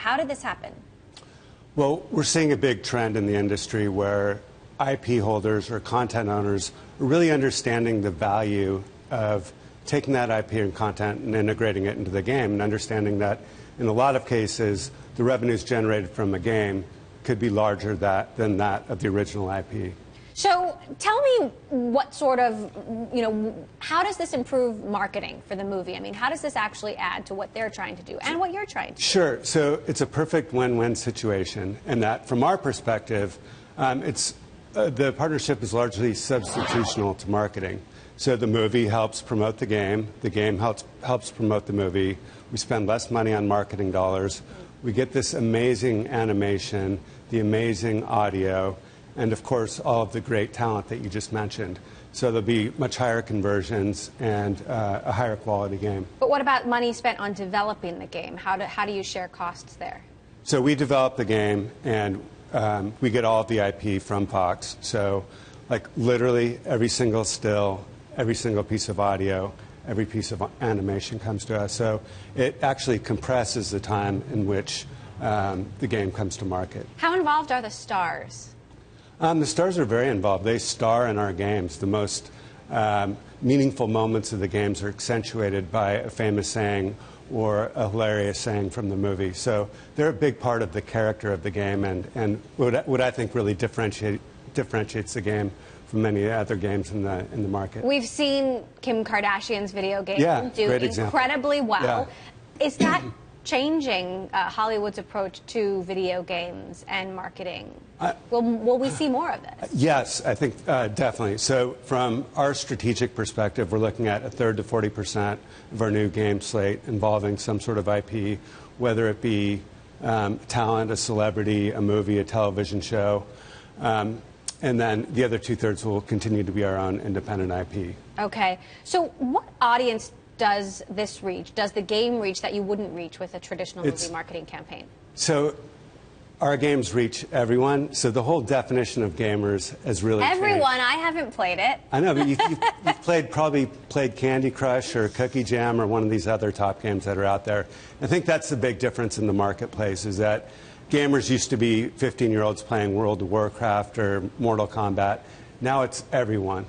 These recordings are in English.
How did this happen? Well, we're seeing a big trend in the industry where IP holders or content owners are really understanding the value of taking that IP and content and integrating it into the game, and understanding that in a lot of cases, the revenues generated from a game could be larger than that of the original IP. So tell me what sort of, how does this improve marketing for the movie? I mean, how does this actually add to what they're trying to do and what you're trying to do? Sure. So it's a perfect win-win situation, and that from our perspective, the partnership is largely substitutional to marketing. So the movie helps promote the game helps promote the movie. We spend less money on marketing dollars. We get this amazing animation, the amazing audio, and of course all of the great talent that you just mentioned. So there'll be much higher conversions and a higher quality game. But what about money spent on developing the game? How do you share costs there? So we develop the game, and we get all of the IP from Fox. So like literally every single still, every single piece of audio, every piece of animation comes to us. So it actually compresses the time in which the game comes to market. How involved are the stars? The stars are very involved. They star in our games. The most meaningful moments of the games are accentuated by a famous saying or a hilarious saying from the movie. So they're a big part of the character of the game, and what I think really differentiates the game from many other games in the market. We've seen Kim Kardashian's video game do great incredibly well. Yeah. Is that changing Hollywood's approach to video games and marketing? Will we see more of this? Yes, I think definitely. So from our strategic perspective, we're looking at a third to 40% of our new game slate involving some sort of IP, whether it be talent, a celebrity, a movie, a television show. And then the other two-thirds will continue to be our own independent IP. Okay. So what audience does this reach? Does the game reach that you wouldn't reach with a traditional movie marketing campaign? So our games reach everyone. So the whole definition of gamers has really changed. Everyone? I haven't played it. I know, but you've probably played Candy Crush or Cookie Jam or one of these other top games that are out there. I think that's the big difference in the marketplace, is that gamers used to be 15-year-olds playing World of Warcraft or Mortal Kombat. Now it's everyone.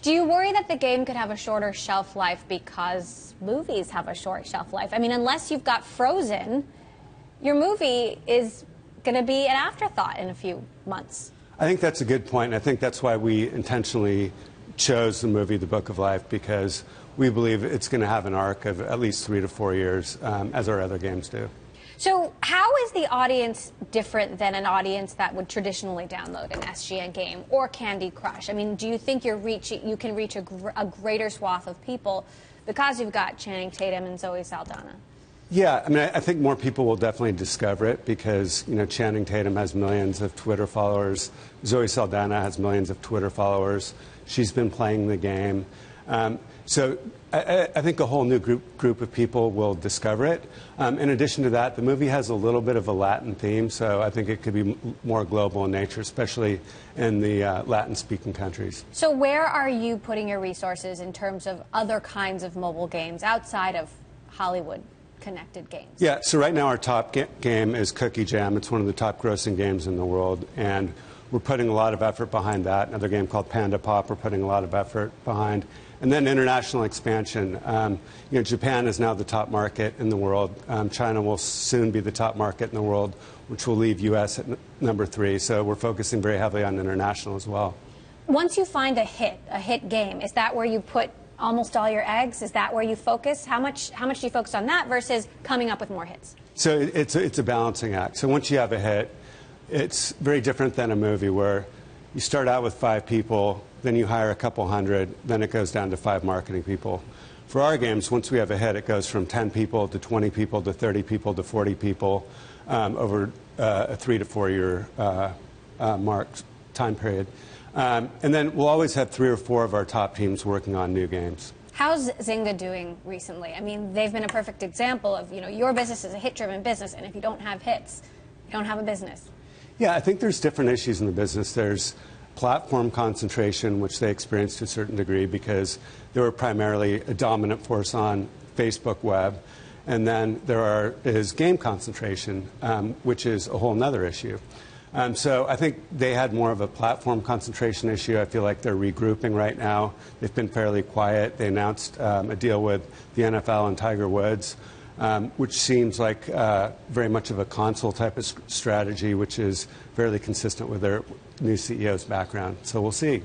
Do you worry that the game could have a shorter shelf life because movies have a short shelf life? I mean, unless you've got Frozen, your movie is going to be an afterthought in a few months. I think that's a good point. I think that's why we intentionally chose the movie The Book of Life, because we believe it's going to have an arc of at least 3 to 4 years, as our other games do. So how is the audience different than an audience that would traditionally download an SGN game or Candy Crush? I mean, do you think you can reach a greater swath of people because you've got Channing Tatum and Zoe Saldana? Yeah, I mean, I think more people will definitely discover it because, Channing Tatum has millions of Twitter followers. Zoe Saldana has millions of Twitter followers. She's been playing the game. So I think a whole new group of people will discover it. In addition to that, the movie has a little bit of a Latin theme, so I think it could be more global in nature, especially in the Latin-speaking countries. So where are you putting your resources in terms of other kinds of mobile games outside of Hollywood-connected games? Yeah, so right now our top game is Cookie Jam. It's one of the top grossing games in the world, and we're putting a lot of effort behind that. Another game called Panda Pop we're putting a lot of effort behind. And then international expansion. Japan is now the top market in the world. China will soon be the top market in the world, which will leave U.S. at number 3. So we're focusing very heavily on international as well. Once you find a hit game, is that where you put almost all your eggs? Is that where you focus? How much do you focus on that versus coming up with more hits? So it's a balancing act. So once you have a hit, it's very different than a movie where you start out with 5 people, then you hire a couple hundred, then it goes down to 5 marketing people. For our games, once we have a hit, it goes from 10 people to 20 people to 30 people to 40 people over a 3 to 4 year time period. And then we'll always have 3 or 4 of our top teams working on new games. How's Zynga doing recently? I mean, they've been a perfect example of, your business is a hit-driven business, and if you don't have hits, you don't have a business. Yeah, I think there's different issues in the business. There's platform concentration, which they experienced to a certain degree because they were primarily a dominant force on Facebook web. And then there is game concentration, which is a whole other issue. So I think they had more of a platform concentration issue. I feel like they're regrouping right now. They've been fairly quiet. They announced a deal with the NFL and Tiger Woods, which seems like very much of a console type of strategy, which is fairly consistent with their new CEO's background. So we'll see.